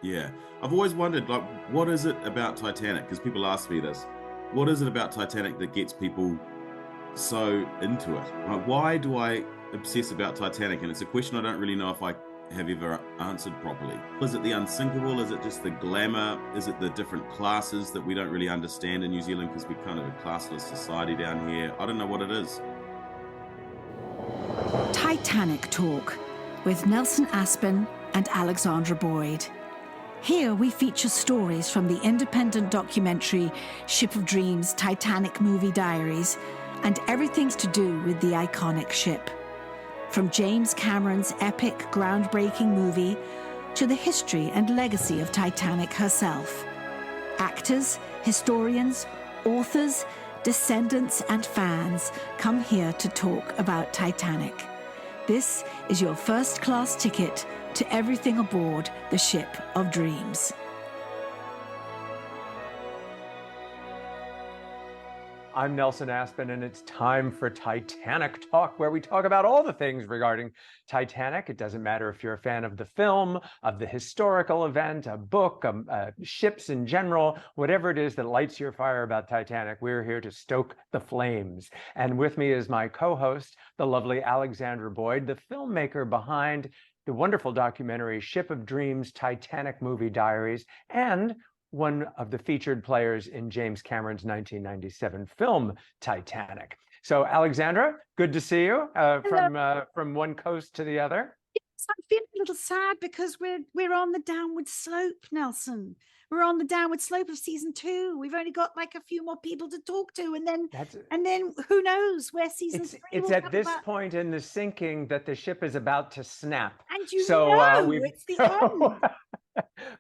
Yeah. I've always wondered, like, what is it about Titanic? Because people ask me this. What is it about Titanic that gets people so into it? Like, why do I obsess about Titanic? And it's a question I don't really know if I have ever answered properly. Is it the unsinkable? Is it just the glamour? Is it the different classes that we don't really understand in New Zealand because we're kind of a classless society down here? I don't know what it is. Titanic Talk with Nelson Aspin and Alexandra Boyd. Here we feature stories from the independent documentary Ship of Dreams, Titanic Movie Diaries, and everything's to do with the iconic ship. From James Cameron's epic, groundbreaking movie to the history and legacy of Titanic herself. Actors, historians, authors, descendants, and fans come here to talk about Titanic. This is your first-class ticket to everything aboard the Ship of Dreams. I'm Nelson Aspin, and it's time for Titanic Talk, where we talk about all the things regarding Titanic. It doesn't matter if you're a fan of the film, of the historical event, a book, ships in general, whatever it is that lights your fire about Titanic, we're here to stoke the flames. And with me is my co-host, the lovely Alexandra Boyd, the filmmaker behind the wonderful documentary Ship of Dreams, Titanic Movie Diaries, and one of the featured players in James Cameron's 1997 film Titanic. So, Alexandra, good to see you from one coast to the other. Yes, I'm feeling a little sad because we're on the downward slope, Nelson. We're on the downward slope of season 2. We've only got like a few more people to talk to, and then who knows where season 3 It's will at come this about. point in the sinking that the ship is about to snap. And it's the end.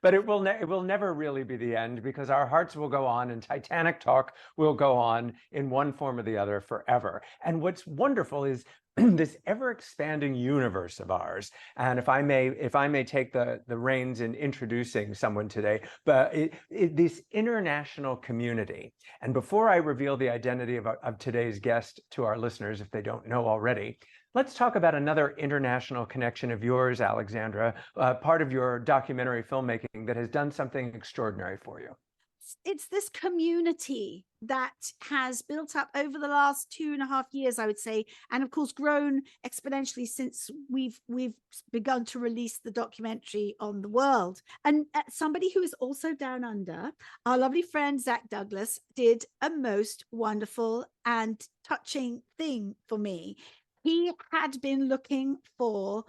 But it will never really be the end, because our hearts will go on and Titanic Talk will go on in one form or the other forever. And what's wonderful is this ever-expanding universe of ours. And if I may take the reins in introducing someone today, but this international community. And before I reveal the identity of today's guest to our listeners, if they don't know already, let's talk about another international connection of yours, Alexandra, part of your documentary filmmaking that has done something extraordinary for you. It's this community that has built up over the last 2.5 years, I would say, and of course grown exponentially since we've begun to release the documentary on the world. And somebody who is also down under, our lovely friend Zach Douglas, did a most wonderful and touching thing for me. He had been looking for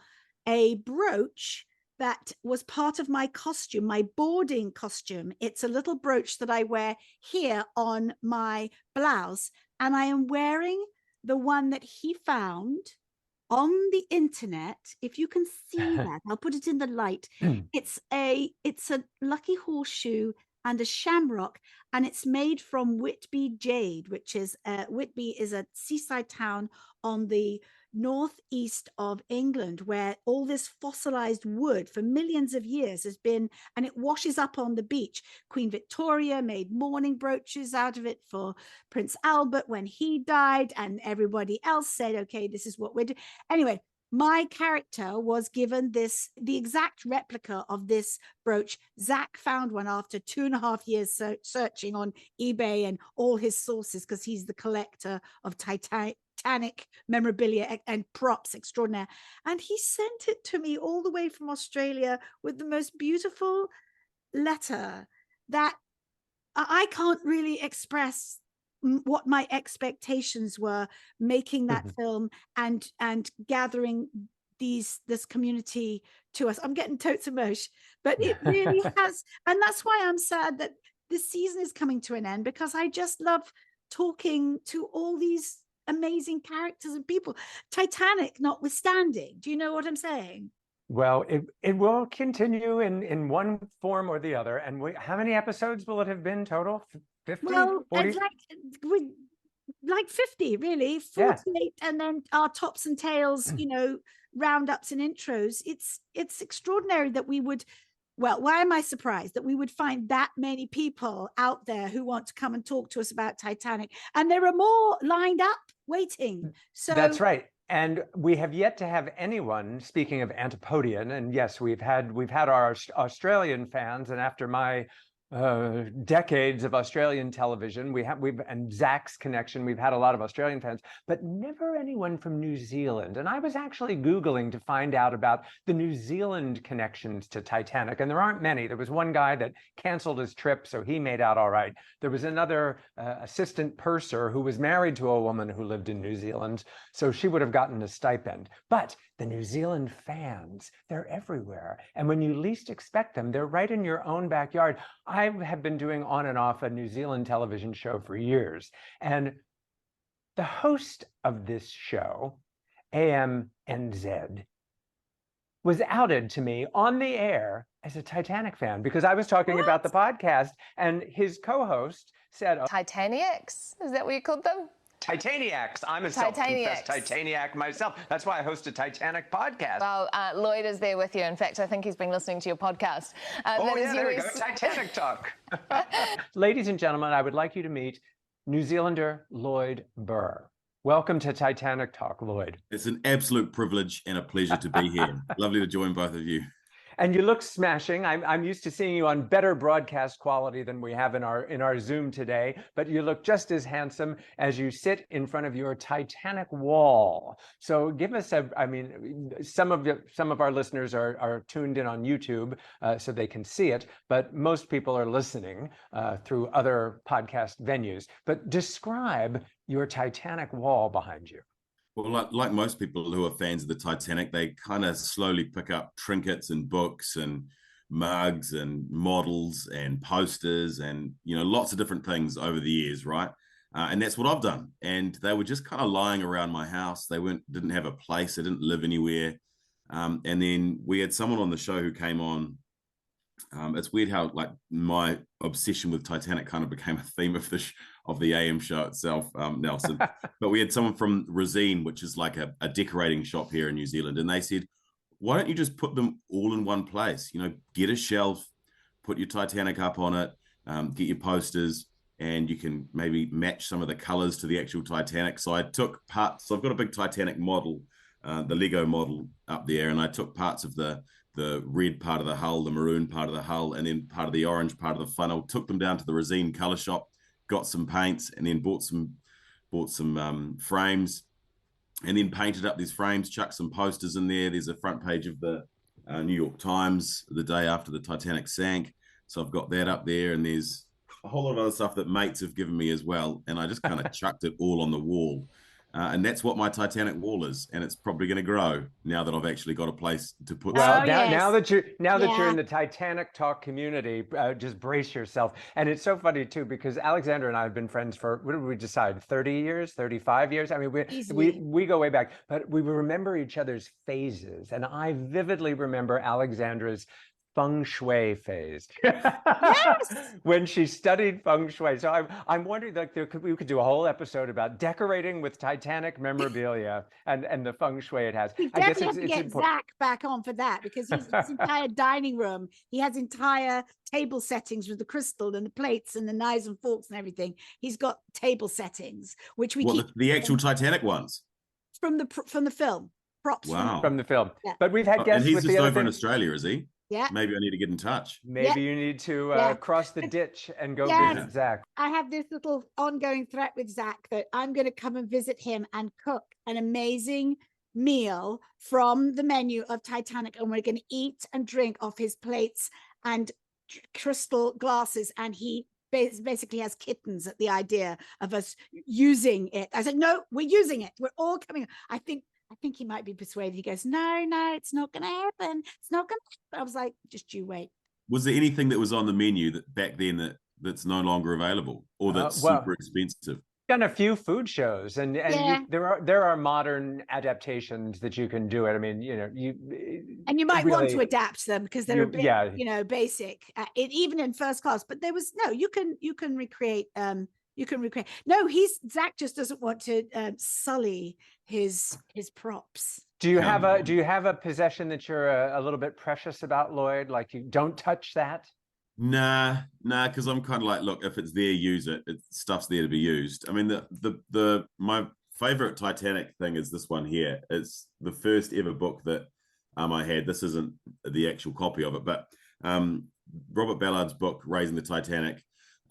a brooch that was part of my costume, my boarding costume. It's a little brooch that I wear here on my blouse. And I am wearing the one that he found on the internet. If you can see that, I'll put it in the light. It's a lucky horseshoe and a shamrock, and it's made from Whitby jade, which is Whitby is a seaside town on the northeast of England, where all this fossilized wood for millions of years has been, and it washes up on the beach. Queen Victoria made mourning brooches out of it for Prince Albert when he died, and everybody else said, okay, this is what we're doing. Anyway, my character was given the exact replica of this brooch. Zach found one after 2.5 years searching on eBay and all his sources, because he's the collector of Titanic memorabilia and props extraordinaire. And he sent it to me all the way from Australia with the most beautiful letter that I can't really express what my expectations were making that film and gathering this community to us. I'm getting totes emotion, but it really has. And that's why I'm sad that this season is coming to an end, because I just love talking to all these amazing characters and people, Titanic notwithstanding. Do you know what I'm saying? Well, it will continue in one form or the other. And how many episodes will it have been total? 50? Well, 40? it's like 50, really. 48, yeah. And then our tops and tails, roundups and intros. It's extraordinary that we would. Well, why am I surprised that we would find that many people out there who want to come and talk to us about Titanic? And there are more lined up waiting. So that's right. And we have yet to have anyone, speaking of Antipodean, and yes, we've had our Australian fans, and after my decades of Australian television, and Zach's connection, we've had a lot of Australian fans, but never anyone from New Zealand. And I was actually Googling to find out about the New Zealand connections to Titanic, and there aren't many. There was one guy that canceled his trip, so he made out all right. There was another assistant purser who was married to a woman who lived in New Zealand, so she would have gotten a stipend. But the New Zealand fans, they're everywhere. And when you least expect them, they're right in your own backyard. I have been doing on and off a New Zealand television show for years. And the host of this show, AMNZ, was outed to me on the air as a Titanic fan because I was talking about the podcast, and his co-host said, Titaniacs? Is that what you called them? Titaniacs. I'm a self-confessed Titaniac myself. That's why I host a Titanic podcast. Well, Lloyd is there with you. In fact, I think he's been listening to your podcast. Oh, yeah, there we go. Titanic talk. Ladies and gentlemen, I would like you to meet New Zealander Lloyd Burr. Welcome to Titanic Talk, Lloyd. It's an absolute privilege and a pleasure to be here. Lovely to join both of you. And you look smashing. I'm used to seeing you on better broadcast quality than we have in our Zoom today, but you look just as handsome as you sit in front of your Titanic wall. So give us some of our listeners are tuned in on YouTube, so they can see it, but most people are listening through other podcast venues. But describe your Titanic wall behind you. Well, like most people who are fans of the Titanic, they kind of slowly pick up trinkets and books and mugs and models and posters and, lots of different things over the years, right? And that's what I've done. And they were just kind of lying around my house. They didn't have a place. They didn't live anywhere. And then we had someone on the show who came on. It's weird how my obsession with Titanic kind of became a theme of the AM show itself, Nelson. But we had someone from Resine, which is like a decorating shop here in New Zealand, and they said, "Why don't you just put them all in one place? Get a shelf, put your Titanic up on it, get your posters, and you can maybe match some of the colors to the actual Titanic." So I took parts. So I've got a big Titanic model, the Lego model up there, and I took parts of the red part of the hull, the maroon part of the hull, and then part of the orange part of the funnel, took them down to the Resine color shop, got some paints, and then bought some frames, and then painted up these frames, chucked some posters in there. There's a front page of the New York Times the day after the Titanic sank. So I've got that up there, and there's a whole lot of other stuff that mates have given me as well. And I just kind of chucked it all on the wall. And that's what my Titanic wall is, and it's probably going to grow now that I've actually got a place to put. Well, now that you're in the Titanic Talk community, just brace yourself. And it's so funny too because Alexandra and I have been friends for, what did we decide, 30 years, 35 years? I mean, we go way back, but we remember each other's phases, and I vividly remember Alexandra's feng shui phase. Yes. When she studied feng shui. So I'm wondering, we could do a whole episode about decorating with Titanic memorabilia and the feng shui it has. We definitely have to get Zach back on for that, because his entire dining room, he has entire table settings with the crystal and the plates and the knives and forks and everything. He's got table settings, which we keep the actual Titanic ones from the film props. Wow. From the film. Yeah. But we've had guests. And he's with just the over in Australia, is he? Yeah. Maybe I need to get in touch. Maybe you need to cross the ditch and go visit Zach. I have this little ongoing threat with Zach that I'm going to come and visit him and cook an amazing meal from the menu of Titanic, and we're going to eat and drink off his plates and crystal glasses, and he basically has kittens at the idea of us using it. I said, no, we're using it. We're all coming. I think he might be persuaded. He goes, no, it's not going to happen. It's not going to happen. I was like, just you wait. Was there anything that was on the menu that back then that's no longer available, or that's super expensive? Done a few food shows, and there are modern adaptations that you can do it. I mean, you might want to adapt them because they're a bit, basic. Even in first class, but there was you can recreate. No, Zach just doesn't want to sully his props. Do you have a possession that you're a little bit precious about, Lloyd? Like, you don't touch that? Nah, because I'm kind of like, look, if it's there, use it. Stuff's there to be used. I mean, my favorite Titanic thing is this one here. It's the first ever book that I had. This isn't the actual copy of it, but Robert Ballard's book, Raising the Titanic,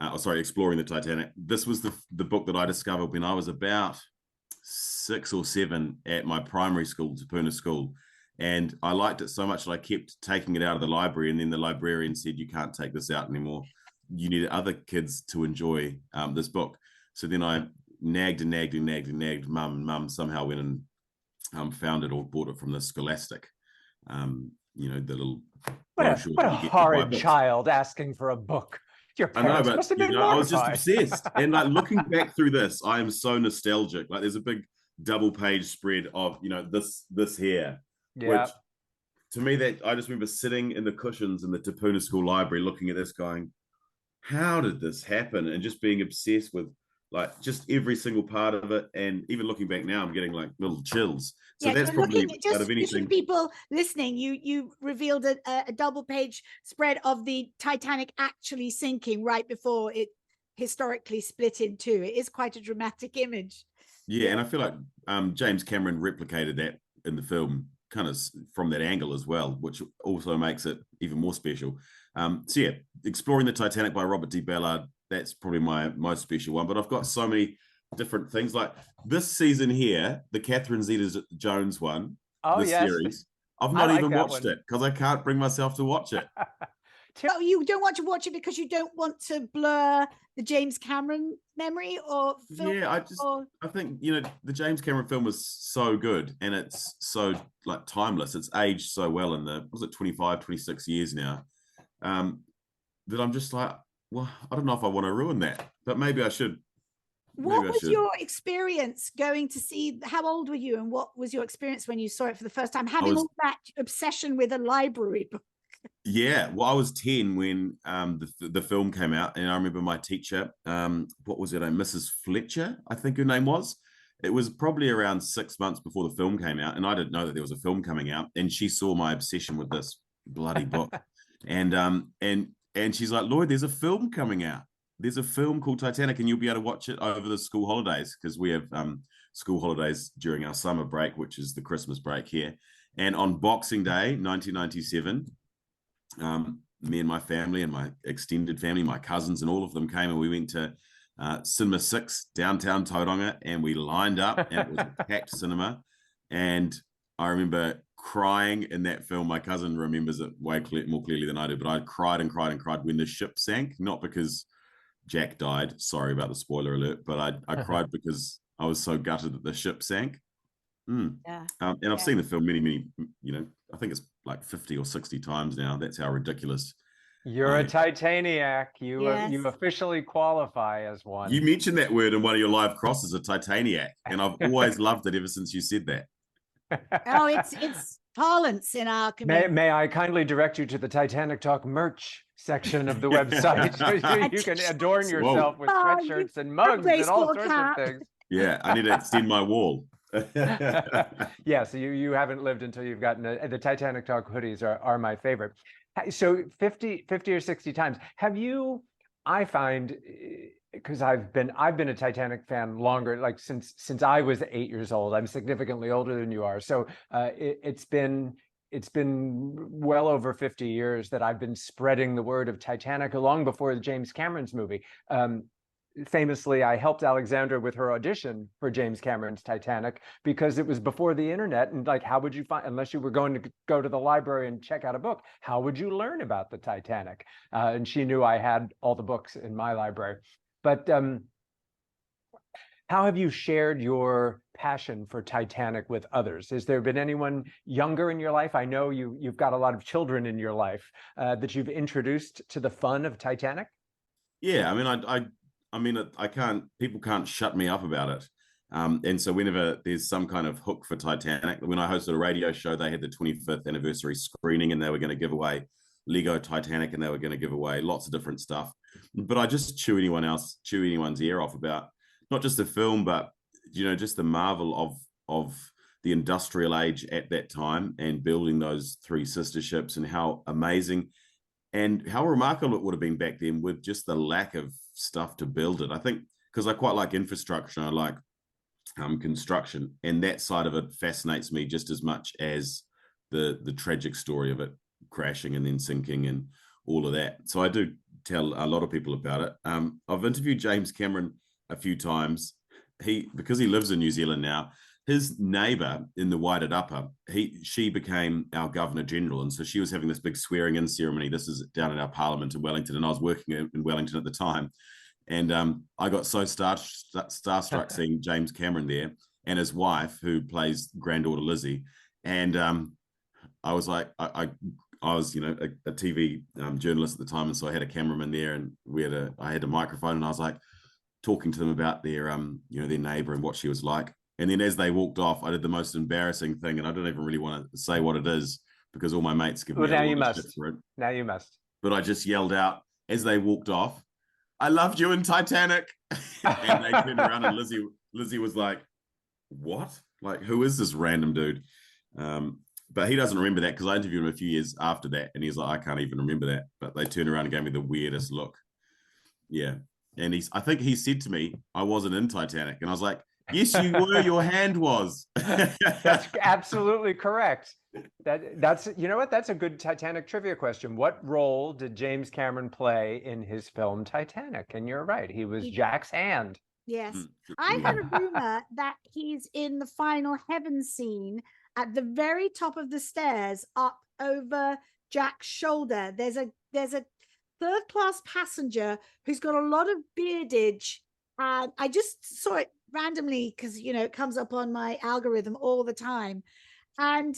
Exploring the Titanic. This was the book that I discovered when I was about 6 or 7 at my primary school, Tapuna School. And I liked it so much that I kept taking it out of the library. And then the librarian said, you can't take this out anymore. You need other kids to enjoy this book. So then I nagged. Mum somehow went and found it or bought it from the Scholastic. The little... What a horrid child asking for a book. Your parents must have been I was just mortified. obsessed. And like looking back through this, I am so nostalgic. Like there's a big double page spread of, this here. Yeah. Which to me, that I just remember sitting in the cushions in the Tapuna School library looking at this going, how did this happen? And just being obsessed with like just every single part of it. And even looking back now, I'm getting like little chills. So that's probably out of anything. People listening, you revealed a double page spread of the Titanic actually sinking right before it historically split in two. It is quite a dramatic image. Yeah, and I feel like James Cameron replicated that in the film kind of from that angle as well, which also makes it even more special. So yeah, Exploring the Titanic by Robert D. Ballard, that's probably my most special one. But I've got so many different things. Like this season here, the Catherine Zeta-Jones one, series, I've not even watched it because I can't bring myself to watch it. Oh, you don't want to watch it because you don't want to blur the James Cameron memory or film? Yeah, I think, the James Cameron film was so good and it's so like timeless. It's aged so well in 25, 26 years now, that I'm just like, well, I don't know if I want to ruin that, but maybe I should. What was your experience going to see? How old were you and what was your experience when you saw it for the first time, having all that obsession with a library book? Yeah, well, I was 10 when the film came out, and I remember my teacher, what was her name, Mrs. Fletcher, I think her name was. It was probably around 6 months before the film came out, and I didn't know that there was a film coming out, and she saw my obsession with this bloody book, and she's like, Lloyd, there's a film coming out. There's a film called Titanic, and you'll be able to watch it over the school holidays because we have school holidays during our summer break, which is the Christmas break here. And on Boxing Day, 1997. Me and my family and my extended family, my cousins and all of them came, and we went to Cinema 6 downtown Tauranga, and we lined up, and it was a packed cinema. And I remember crying in that film. My cousin remembers it way more clearly than I do, but I cried and cried and cried when the ship sank, not because Jack died, sorry about the spoiler alert, but I cried because I was so gutted that the ship sank. Yeah. And I've seen the film many, I think it's like 50 or 60 times now. That's how ridiculous. You're a Titaniac. You officially qualify as one. You mentioned that word in one of your live crosses, a Titaniac, and I've always loved it ever since you said that. Oh, it's parlance in our community. May I kindly direct you to the Titanic Talk merch section of the website. You can adorn yourself with sweatshirts and mugs and all sorts of things. Yeah, I need to extend my wall. Yeah, so you haven't lived until you've gotten the Titanic Talk hoodies are my favorite. So 50 or 60 times. Have you, I find, because I've been a Titanic fan longer, like since I was 8 years old. I'm significantly older than you are. So it's been well over 50 years that I've been spreading the word of Titanic long before the James Cameron's movie. Famously, I helped Alexandra with her audition for James Cameron's Titanic because it was before the internet. And like, how would you find, unless you were going to go to the library and check out a book, how would you learn about the Titanic? And she knew I had all the books in my library. But how have you shared your passion for Titanic with others? Has there been anyone younger in your life? I know you've got a lot of children in your life that you've introduced to the fun of Titanic. Yeah, I mean, people can't shut me up about it. And so whenever there's some kind of hook for Titanic, when I hosted a radio show, they had the 25th anniversary screening and they were going to give away Lego Titanic and they were going to give away lots of different stuff. But I just chew anyone's ear off about not just the film, but, just the marvel of the industrial age at that time and building those 3 sister ships and how amazing and how remarkable it would have been back then with just the lack of stuff to build it. I think because I quite like infrastructure. I like construction, and that side of it fascinates me just as much as the tragic story of it crashing and then sinking and all of that. So I do tell a lot of people about it. I've interviewed James Cameron a few times. Because he lives in New Zealand now, his neighbour in the Waited Upper, she became our Governor General, and so she was having this big swearing in ceremony. This is down in our Parliament in Wellington, and I was working in Wellington at the time, and I got so starstruck seeing James Cameron there and his wife, who plays granddaughter Lizzie, and I was like, I was, a TV journalist at the time, and so I had a cameraman there, and I had a microphone, and I was like talking to them about their their neighbor and what she was like. And then as they walked off, I did the most embarrassing thing, and I don't even really want to say what it is because all my mates give me now a you lot of must. shit for it. Now you must. But I just yelled out as they walked off, "I loved you in Titanic." And they turned around, and Lizzie was like, "What? Like, who is this random dude?" But he doesn't remember that because I interviewed him a few years after that, and he's like, "I can't even remember that." But they turned around and gave me the weirdest look. Yeah. And I think he said to me, "I wasn't in Titanic." And I was like, "Yes, you were. Your hand was." That's absolutely correct. That's you know what? That's a good Titanic trivia question. What role did James Cameron play in his film Titanic? And you're right, he was Jack's hand. Yes. I heard a rumor that he's in the final heaven scene at the very top of the stairs up over Jack's shoulder. There's a third-class passenger who's got a lot of beardage, and I just saw it randomly because it comes up on my algorithm all the time, and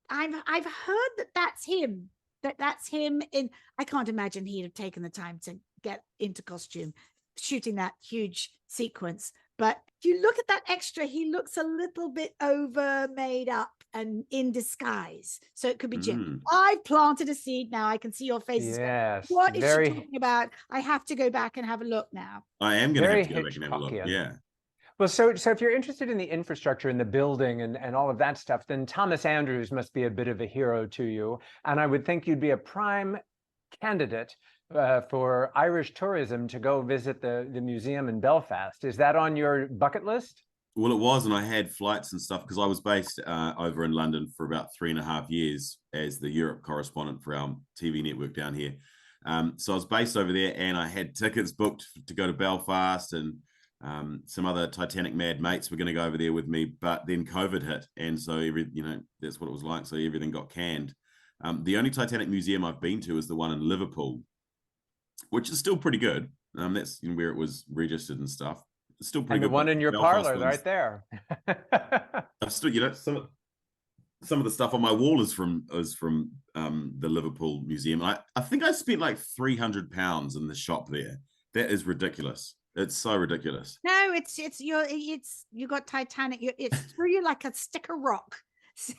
I've heard that that's him. That's him in. I can't imagine he'd have taken the time to get into costume shooting that huge sequence. But if you look at that extra, he looks a little bit over made up and in disguise. So it could be Jim. I've planted a seed now. I can see your faces. Yes. What is she talking about? I have to go back and have a look now. I am going to have to go back and have a look. Yeah. Well, so if you're interested in the infrastructure and the building and all of that stuff, then Thomas Andrews must be a bit of a hero to you. And I would think you'd be a prime candidate for Irish tourism to go visit the museum in Belfast. Is that on your bucket list? Well, it was, and I had flights and stuff because I was based over in London for about 3.5 years as the Europe correspondent for our TV network down here. So I was based over there, and I had tickets booked to go to Belfast, and some other Titanic mad mates were going to go over there with me, but then COVID hit, and so that's what it was like. So everything got canned. The only Titanic museum I've been to is the one in Liverpool, which is still pretty good. That's where it was registered and stuff. It's still pretty good. The one in your parlor right there. I've still, some of the stuff on my wall is from the Liverpool Museum. I think I spent like £300 in the shop there. That is ridiculous. It's so ridiculous. No, you got Titanic. It's through you like a stick of rock.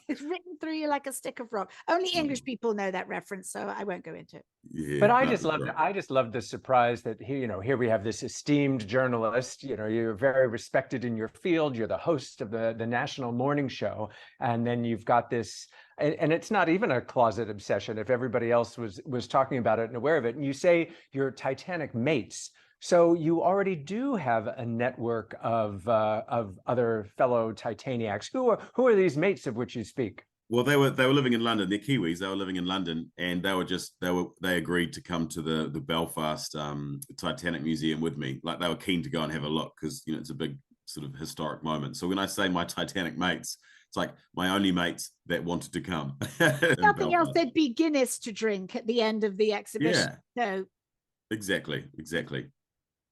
It's written through you like a stick of rock. Only English people know that reference, so I won't go into it. Yeah, but I just love the surprise that here we have this esteemed journalist. You're very respected in your field. You're the host of the national morning show, and then you've got this, and it's not even a closet obsession. If everybody else was talking about it and aware of it, and you say you're Titanic mates. So you already do have a network of other fellow Titaniacs. Who are these mates of which you speak? Well, they were living in London. They're Kiwis. They were living in London, and they agreed to come to the Belfast Titanic Museum with me. Like, they were keen to go and have a look because it's a big sort of historic moment. So when I say my Titanic mates, it's like my only mates that wanted to come. Nothing else. There'd be Guinness to drink at the end of the exhibition. Yeah. So exactly.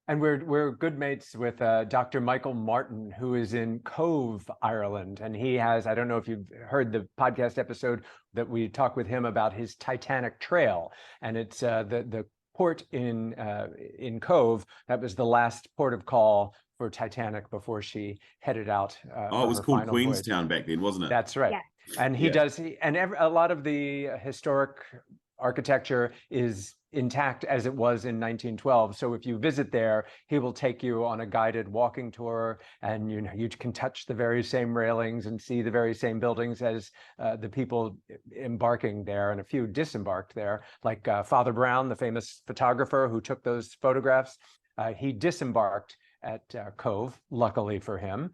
And we're good mates with Dr. Michael Martin, who is in Cove, Ireland. And he has, I don't know if you've heard the podcast episode that we talk with him about his Titanic Trail. And it's the port in Cove. That was the last port of call for Titanic before she headed out. It was called Queenstown back then, wasn't it? That's right. Yeah. And a lot of the historic architecture is intact as it was in 1912. So if you visit there, he will take you on a guided walking tour, and you can touch the very same railings and see the very same buildings as the people embarking there, and a few disembarked there, like Father Brown, the famous photographer who took those photographs. He disembarked Cove, luckily for him.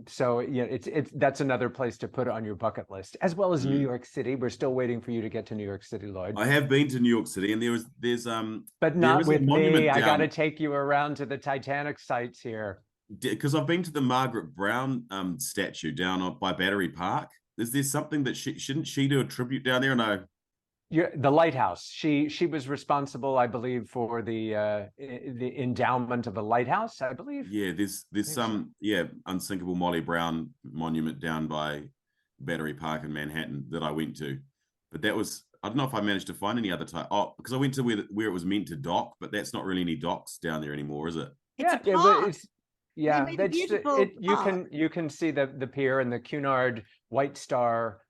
So yeah, that's another place to put on your bucket list, as well as New York City. We're still waiting for you to get to New York City, Lloyd. I have been to New York City, and But there not is a with me. monument I got to down take you around to the Titanic sites here. because I've been to the Margaret Brown statue down by Battery Park. Is there something that shouldn't she do a tribute down there? No. The lighthouse. She was responsible, I believe, for the endowment of a lighthouse, I believe. Yeah, there's some unsinkable Molly Brown monument down by Battery Park in Manhattan that I went to, but that was, I don't know if I managed to find any other type. Oh, because I went to where it was meant to dock, but that's not really any docks down there anymore, is it? It's a park. You can see the pier, and the Cunard White Star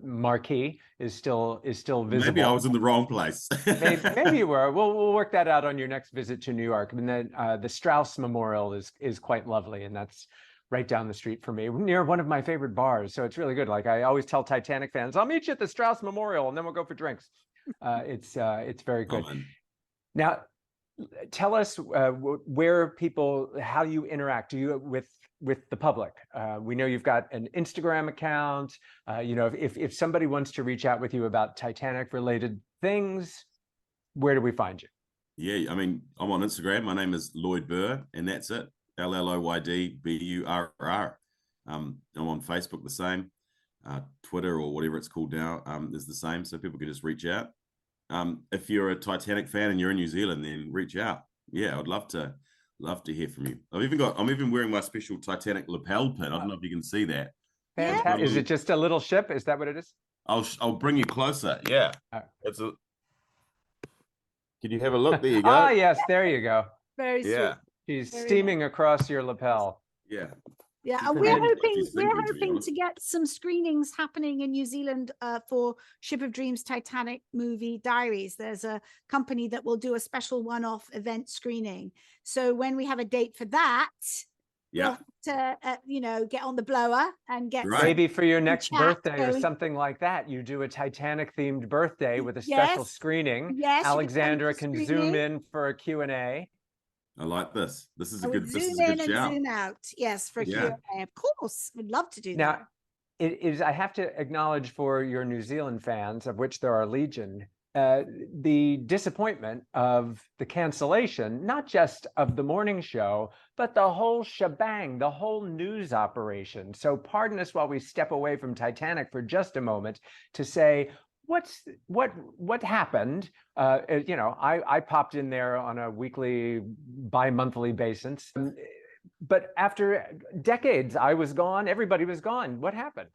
marquee is still visible. Maybe I was in the wrong place. maybe you were. We'll work that out on your next visit to New York. And then the Strauss Memorial is quite lovely, and that's right down the street from me, near one of my favorite bars. So it's really good. Like I always tell Titanic fans, I'll meet you at the Strauss Memorial, and then we'll go for drinks. It's very good. Oh, now, tell us how you interact. Do you with the public? We know you've got an Instagram account. If somebody wants to reach out with you about Titanic related things, where do we find you? Yeah, I mean, I'm on Instagram. My name is Lloyd Burr, and that's it. LLOYDBURR. I'm on Facebook, the same. Twitter, or whatever it's called now, is the same. So people can just reach out. If you're a Titanic fan and you're in New Zealand, then reach out. Yeah, I'd love to hear from you. I'm even wearing my special Titanic lapel pin. I don't know if you can see that. Fantastic. Is it just a little ship? Is that what it is? I'll bring you closer. Yeah. Can you have a look? There you go. Ah, yes, there you go. Very sweet. She's steaming across your lapel. Yeah. Yeah, and we're hoping to get some screenings happening in New Zealand for Ship of Dreams Titanic movie Diaries. There's a company that will do a special one-off event screening. So when we have a date for that, we'll have to get on the blower and get maybe for your next birthday or something like that. You do a Titanic themed birthday with a special screening. Yes, Alexandra can zoom in for a Q&A. I like this. This is a good shout. Zoom in and zoom out. Yes, for Q&A. Of course, we'd love to do that. Now, I have to acknowledge for your New Zealand fans, of which there are legion, the disappointment of the cancellation, not just of the morning show, but the whole shebang, the whole news operation. So pardon us while we step away from Titanic for just a moment to say, what happened? I popped in there on a weekly, bi-monthly basis, but after decades, I was gone. Everybody was gone. What happened?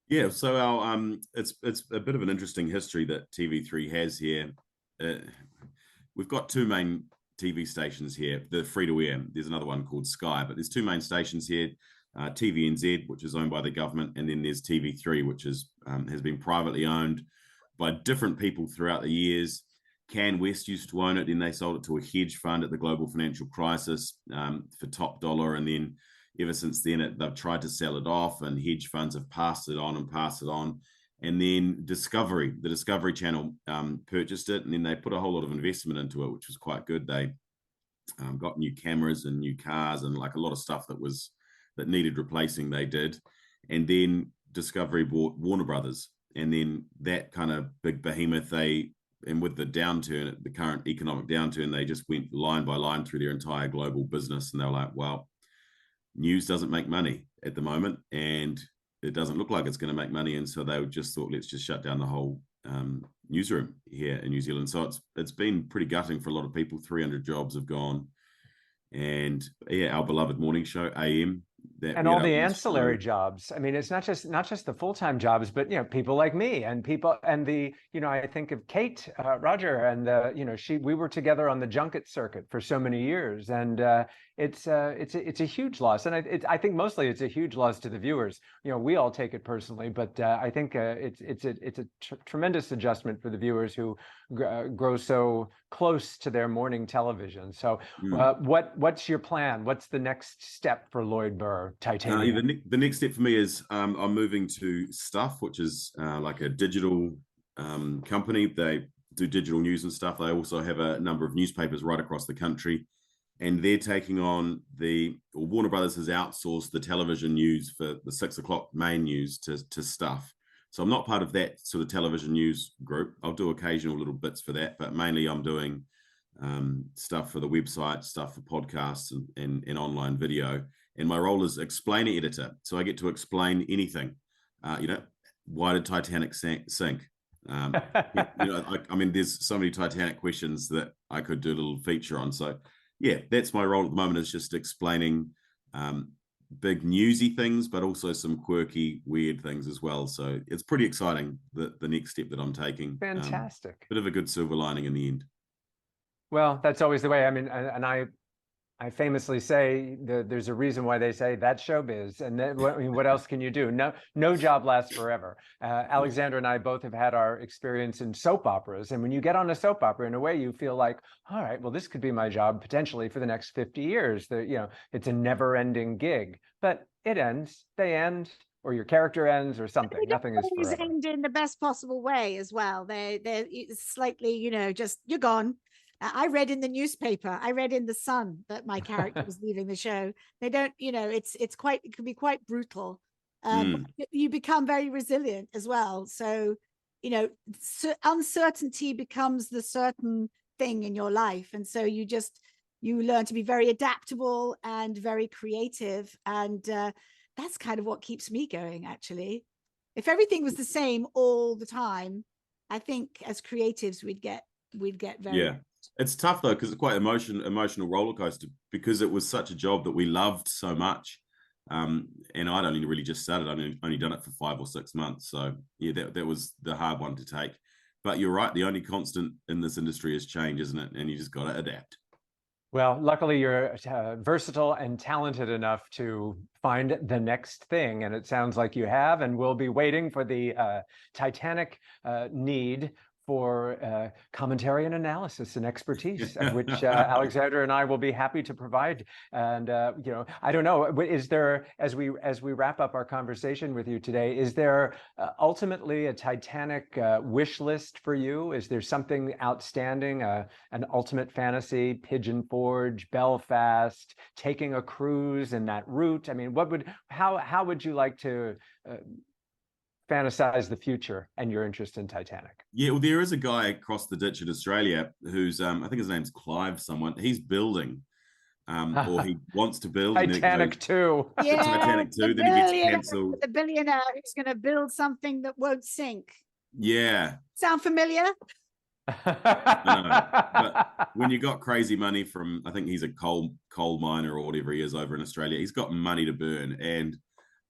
Yeah, so our it's a bit of an interesting history that TV3 has here. We've got two main TV stations here. The free-to-air. There's another one called Sky, but there's two main stations here. TVNZ, which is owned by the government, and then there's TV3, which is has been privately owned by different people throughout the years. Can West used to own it, then they sold it to a hedge fund at the global financial crisis for top dollar, and then ever since then they've tried to sell it off, and hedge funds have passed it on, and then the Discovery Channel purchased it, and then they put a whole lot of investment into it, which was quite good. They got new cameras and new cars and like a lot of stuff that needed replacing, they did. And then Discovery bought Warner Brothers, and then that kind of big behemoth, and with the downturn, the current economic downturn, they just went line by line through their entire global business, and they were like, well, news doesn't make money at the moment, and it doesn't look like it's going to make money, and so they just thought, let's just shut down the whole newsroom here in New Zealand. So it's been pretty gutting for a lot of people. 300 jobs have gone, and our beloved morning show AM. And all the ancillary jobs. I mean, it's not just the full-time jobs, but people like me and I think of Kate Roger, and we were together on the junket circuit for so many years, and it's a huge loss, and I think mostly it's a huge loss to the viewers. We all take it personally, but I think it's a tremendous adjustment for the viewers who grow so close to their morning television. So, what's your plan? What's the next step for Lloyd Burr? Titaniac. The next step for me is I'm moving to Stuff, which is like a digital company. They do digital news and stuff. They also have a number of newspapers right across the country, and they're taking on Warner Brothers has outsourced the television news for the 6 o'clock main news to stuff. So I'm not part of that sort of television news group. I'll do occasional little bits for that, but mainly I'm doing stuff for the website, stuff for podcasts and online video. And my role is explainer editor. So I get to explain anything. Why did Titanic sink? I mean, there's so many Titanic questions that I could do a little feature on. So yeah, that's my role at the moment, is just explaining big newsy things, but also some quirky, weird things as well. So it's pretty exciting, the next step that I'm taking. Fantastic. Bit of a good silver lining in the end. Well, that's always the way. I mean, and I famously say there's a reason why they say that's showbiz. And then, I mean, what else can you do? No job lasts forever. Alexandra and I both have had our experience in soap operas. And when you get on a soap opera, in a way, you feel like, all right, well, this could be my job potentially for the next 50 years. It's a never-ending gig. But it ends, they end, or your character ends, or something. Nothing is forever. They end in the best possible way as well. They're slightly, just you're gone. I read in the newspaper, I read in the Sun that my character was leaving the show. They don't, it can be quite brutal. You become very resilient as well. So, uncertainty becomes the certain thing in your life. And so you learn to be very adaptable and very creative. And that's kind of what keeps me going, actually. If everything was the same all the time, I think as creatives, we'd get very... Yeah. It's tough though, because it's quite emotional roller coaster, because it was such a job that we loved so much. And I'd only really just started. I'd only done it for 5 or 6 months. So yeah, that was the hard one to take. But you're right, the only constant in this industry is change, isn't it? And you just got to adapt. Well, luckily you're versatile and talented enough to find the next thing. And it sounds like you have, and we'll be waiting for the Titanic need for commentary and analysis and expertise, which Alexandra and I will be happy to provide. And I don't know, is there, as we wrap up our conversation with you today, is there ultimately a Titanic wish list for you? Is there something outstanding, an ultimate fantasy, Pigeon Forge, Belfast, taking a cruise in that route? I mean, how would you like to fantasize the future and your interest in Titanic? Yeah, well, there is a guy across the ditch in Australia who's, I think his name's Clive someone. He's building, or he wants to build. Titanic 2. Yeah, Titanic 2, then he gets cancelled. The billionaire who's going to build something that won't sink. Yeah. Sound familiar? No, but when you got crazy money from, I think he's a coal miner or whatever he is over in Australia, he's got money to burn. And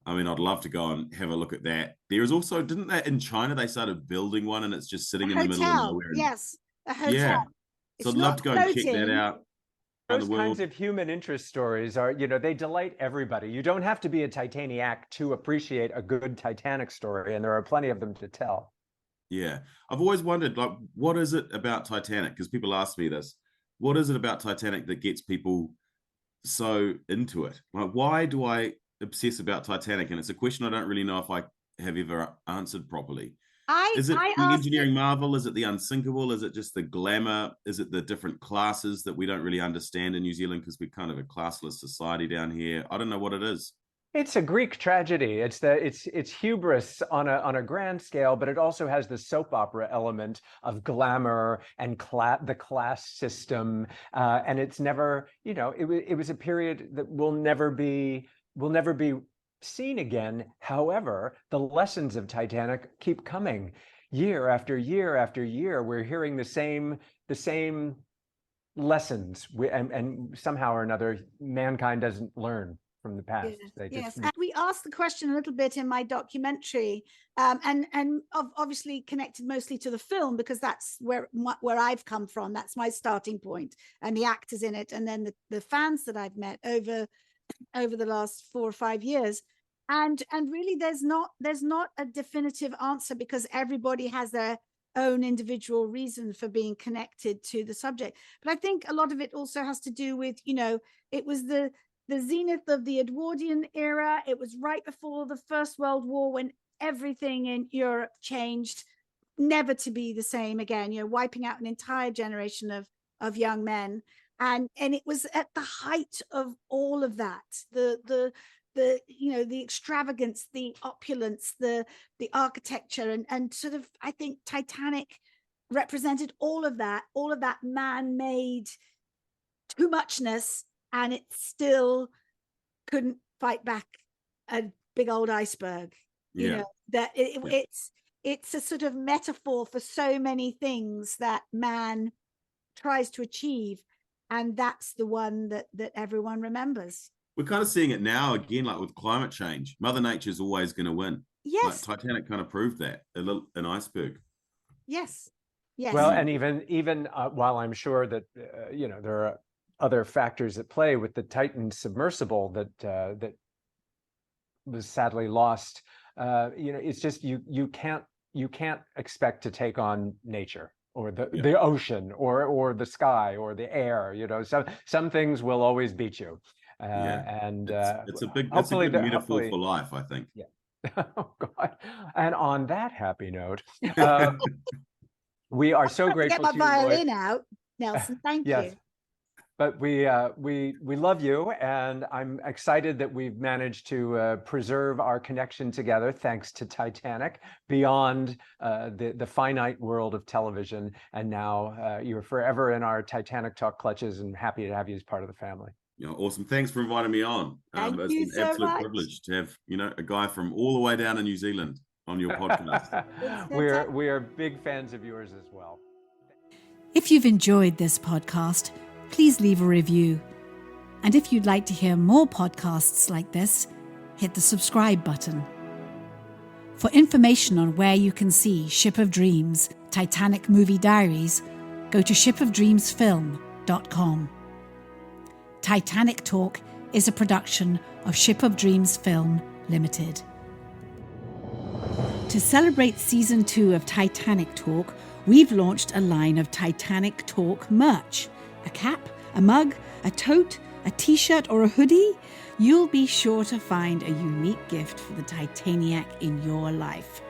I mean, I'd love to go and have a look at that. There is also, didn't that in China, they started building one and it's just sitting in the middle of nowhere? Yes, a hotel. Yeah. So I'd love to go and check that out. Those kinds of human interest stories are, they delight everybody. You don't have to be a Titaniac to appreciate a good Titanic story, and there are plenty of them to tell. Yeah. I've always wondered, like, what is it about Titanic? Because people ask me this. What is it about Titanic that gets people so into it? Like, why do I obsess about Titanic? And it's a question I don't really know if I have ever answered properly. Is it the engineering marvel? Is it the unsinkable? Is it just the glamour? Is it the different classes that we don't really understand in New Zealand because we're kind of a classless society down here? I don't know what it is. It's a Greek tragedy. It's hubris on a grand scale, but it also has the soap opera element of glamour and the class system. And it's never, it was a period that will never be seen again. However, the lessons of Titanic keep coming year after year after year. We're hearing the same lessons, and somehow or another, mankind doesn't learn from the past. Yes. And we asked the question a little bit in my documentary, and obviously connected mostly to the film, because that's where I've come from. That's my starting point, and the actors in it, and then the fans that I've met over the last 4 or 5 years. And really there's not a definitive answer, because everybody has their own individual reason for being connected to the subject. But I think a lot of it also has to do with, it was the zenith of the Edwardian era. It was right before the First World War, when everything in Europe changed, never to be the same again, wiping out an entire generation of young men. And it was at the height of all of that, the extravagance, the opulence, the architecture, and sort of, I think Titanic represented all of that man-made too muchness, and it still couldn't fight back a big old iceberg. That it's a sort of metaphor for so many things that man tries to achieve, and that's the one that everyone remembers. We're kind of seeing it now again, like with climate change. Mother Nature's always going to win. Yes. Like Titanic kind of proved that, an iceberg. Yes. Well, and even while I'm sure that there are other factors at play with the Titan submersible that was sadly lost, it's just you can't expect to take on nature or the ocean or the sky or the air. So some things will always beat you. And it's a good metaphor for life, I think. Yeah. Oh God! And on that happy note, we are so grateful. Get my violin out, Nelson. Thank you. But we love you, and I'm excited that we've managed to preserve our connection together thanks to Titanic beyond the finite world of television. And now you're forever in our Titanic Talk clutches, and happy to have you as part of the family. Awesome. Thanks for inviting me on. It's an absolute privilege to have a guy from all the way down in New Zealand on your podcast. We are big fans of yours as well. If you've enjoyed this podcast, please leave a review. And if you'd like to hear more podcasts like this, hit the subscribe button. For information on where you can see Ship of Dreams, Titanic Movie Diaries, go to shipofdreamsfilm.com. Titanic Talk is a production of Ship of Dreams Film Limited. To celebrate Season 2 of Titanic Talk, we've launched a line of Titanic Talk merch. A cap, a mug, a tote, a t-shirt or a hoodie. You'll be sure to find a unique gift for the Titaniac in your life.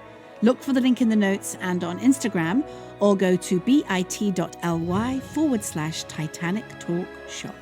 Look for the link in the notes and on Instagram, or go to bit.ly/Titanic Talk Shop.